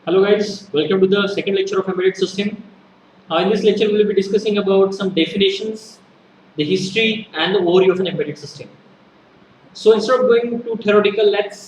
Hello guys, welcome to the second lecture of embedded system. In this lecture we will be discussing about some definitions, the history and the overview of an embedded system. So instead of going to theoretical, let's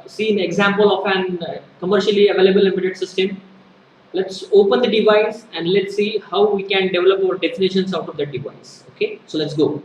see an example of an commercially available embedded system. Let's open the device and let's see how we can develop our definitions out of that device. Okay, so let's go.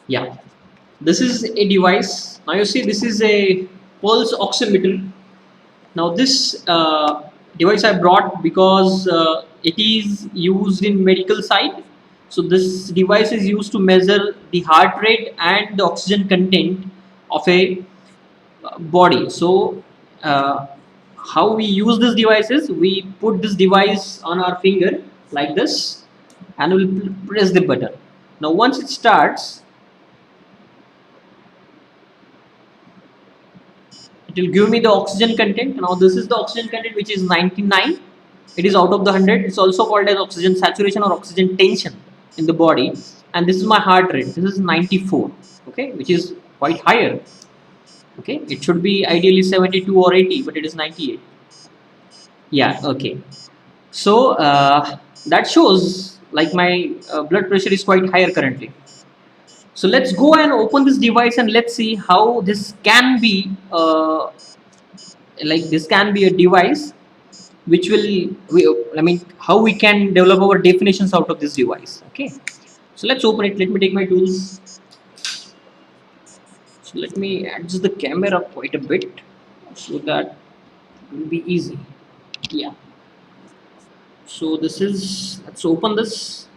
Yeah, this is a device. Now you see this is a pulse oximeter. Now this device I brought because it is used in medical side. So this device is used to measure the heart rate and the oxygen content of a body. So how we use this device is we put this device on our finger like this and we'll press the button. Now once it starts, it will give me the oxygen content. Now this is the oxygen content which is 99. It is out of the 100. It's also called as oxygen saturation or oxygen tension in the body. And this is my heart rate. This is 94. Okay, which is quite higher. Okay, it should be ideally 72 or 80, but it is 98. Yeah. Okay. So that shows like my blood pressure is quite higher currently. So let's go and open this device and let's see how this can be this can be a device which how we can develop our definitions out of this device. Okay, so let's open it. Let me take my tools. So let me adjust the camera quite a bit so that it will be easy. Yeah, so this is, let's open this.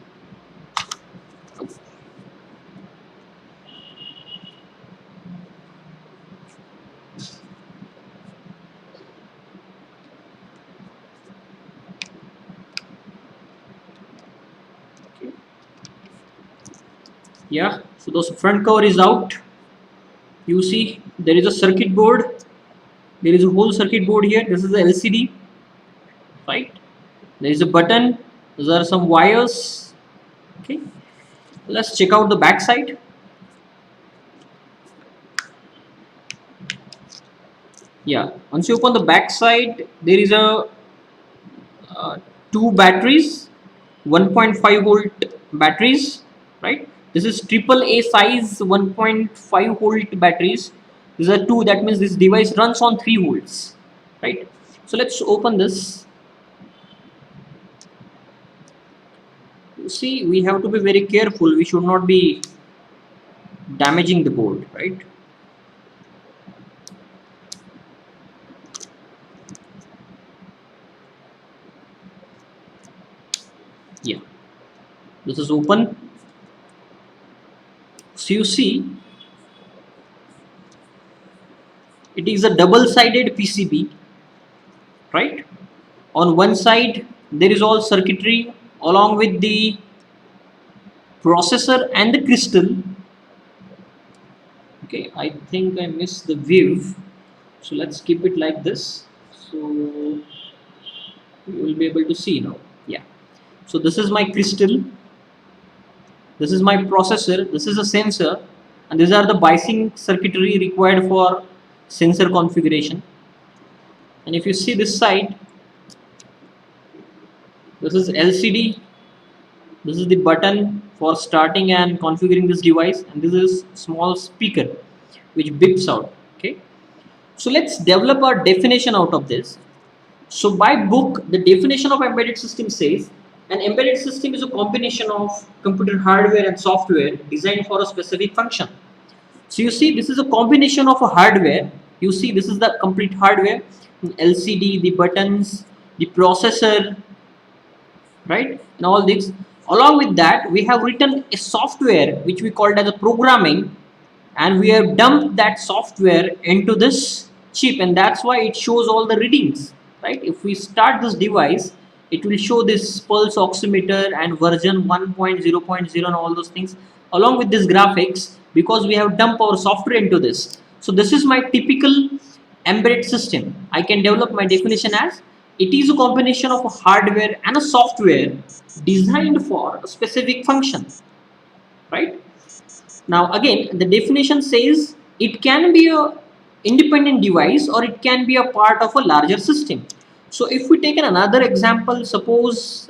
Yeah, so the front cover is out. You see there is a circuit board. There is a whole circuit board here. This is the LCD, right? There is a button. There are some wires. Okay, let's check out the back side. Yeah, once you open the back side, there is a two batteries, 1.5 volt batteries, right? This is AAA size 1.5 volt batteries. These are two. That means this device runs on 3 volts, right? So let's open this. You see, we have to be very careful. We should not be damaging the board, right? Yeah, this is open. So you see, it is a double-sided PCB, right? On one side there is all circuitry along with the processor and the crystal. Okay, I think I missed the view, so let's keep it like this so you will be able to see now. Yeah, so this is my crystal, this is my processor, this is a sensor, and these are the bisync circuitry required for sensor configuration. And if you see this side, this is LCD, this is the button for starting and configuring this device, and this is small speaker which beeps out. Okay, so let's develop our definition out of this. So by book, the definition of embedded system says an embedded system is a combination of computer hardware and software designed for a specific function. So you see, this is a combination of a hardware. You see, this is the complete hardware, LCD, the buttons, the processor, right, and all this. Along with that, we have written a software which we called as a programming, and we have dumped that software into this chip, and that's why it shows all the readings, right? If we start this device, it will show this pulse oximeter and version 1.0.0 and all those things along with this graphics, because we have dumped our software into this. So this is my typical embedded system. I can develop my definition as it is a combination of a hardware and a software designed for a specific function, right? Now again, the definition says it can be a independent device or it can be a part of a larger system. So if we take another example, suppose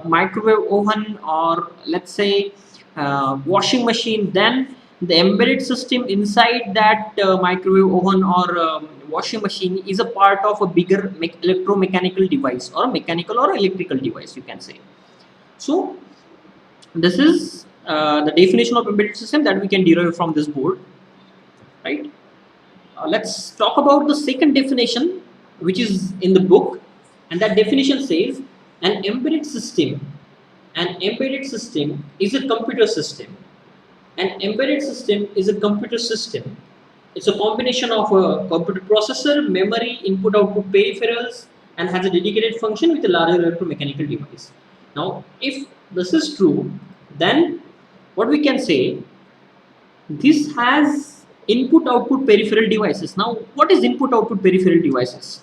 microwave oven, or let's say washing machine, then the embedded system inside that microwave oven or washing machine is a part of a bigger electromechanical device or mechanical or electrical device, you can say. So this is the definition of embedded system that we can derive from this board, right? Let's talk about the second definition, which is in the book, and that definition says an embedded system. An embedded system is a computer system. An embedded system is a computer system. It's a combination of a computer processor, memory, input-output peripherals, and has a dedicated function with a larger electromechanical device. Now, if this is true, then what we can say, this has input output peripheral devices. Now what is input output peripheral devices?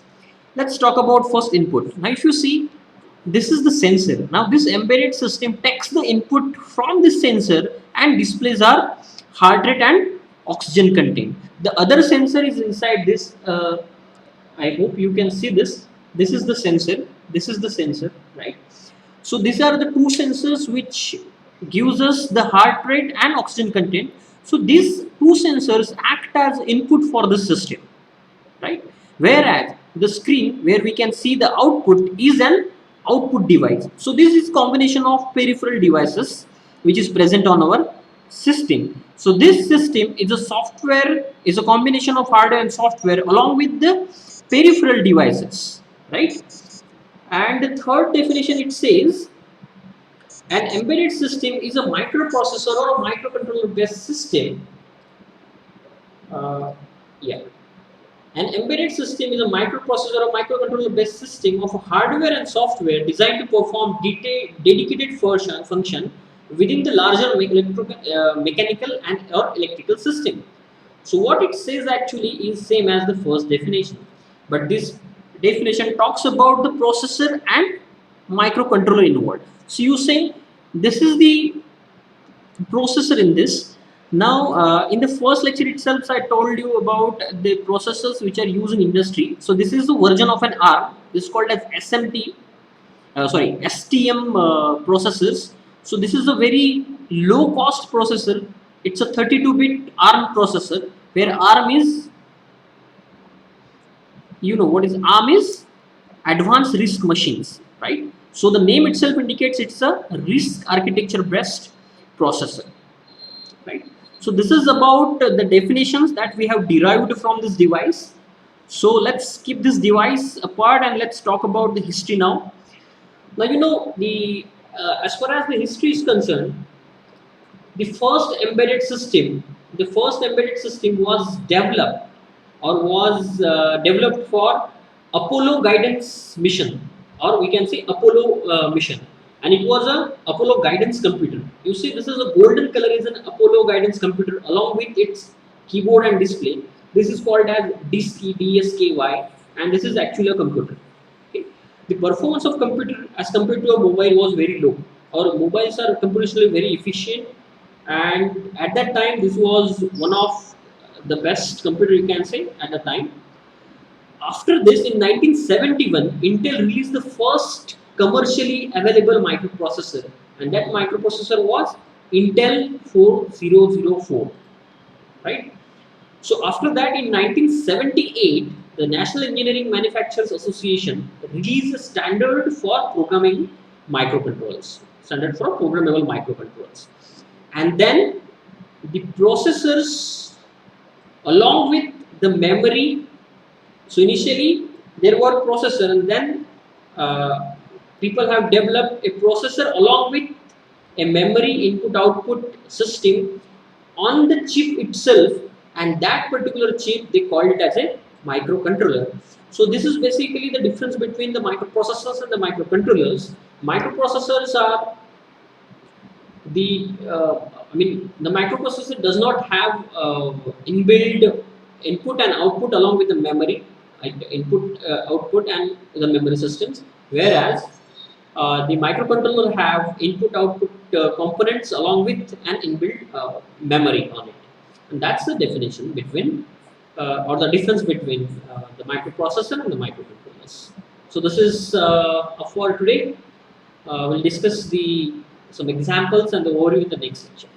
Let's talk about first input. Now if you see, this is the sensor. Now this embedded system takes the input from this sensor and displays our heart rate and oxygen content. The other sensor is inside this. I hope you can see this. This is the sensor. This is the sensor, right? So these are the two sensors which gives us the heart rate and oxygen content. So these two sensors act as input for the system, right? Whereas the screen where we can see the output is an output device. So this is combination of peripheral devices which is present on our system. So this system is a software, is a combination of hardware and software along with the peripheral devices, right? And the third definition, it says an embedded system is a microprocessor or a microcontroller based system. Yeah. An embedded system is a microprocessor or microcontroller based system of hardware and software designed to perform dedicated function within the larger mechanical and or electrical system. So what it says actually is same as the first definition, but this definition talks about the processor and microcontroller involved. So you say this is the processor in this. Now in the first lecture itself I told you about the processors which are used in industry. So this is the version of an ARM. This is called as STM processors. So this is a very low cost processor. It's a 32-bit ARM processor, where ARM is, you know what is ARM is? Advanced RISC machines, right? So the name itself indicates it's a RISC architecture based processor, right? So this is about the definitions that we have derived from this device. So let's keep this device apart and let's talk about the history now. Now you know the as far as the history is concerned, the first embedded system was developed or was developed for Apollo guidance mission, or we can say Apollo mission, and it was a Apollo guidance computer. You see, this is a golden color is an Apollo guidance computer along with its keyboard and display. This is called as DSKY, and this is actually a computer. Okay. The performance of computer as compared to a mobile was very low. Our mobiles are computationally very efficient, and at that time this was one of the best computer, you can say, at the time. After this, in 1971, Intel released the first commercially available microprocessor, and that microprocessor was Intel 4004, right? So after that, in 1978, the National Engineering Manufacturers Association released a standard for programming microcontrollers, standard for programmable microcontrollers. And then the processors along with the memory. So initially there were processor, and then people have developed a processor along with a memory input output system on the chip itself, and that particular chip they called it as a microcontroller. So this is basically the difference between the microprocessors and the microcontrollers. Microprocessors are the the microprocessor does not have inbuilt input and output along with the memory, input output and the memory systems, whereas the microcontroller have input output components along with an inbuilt memory on it. And that's the definition between or the difference between the microprocessor and the microcontrollers. So this is for today. We'll discuss the some examples and the overview in the next section.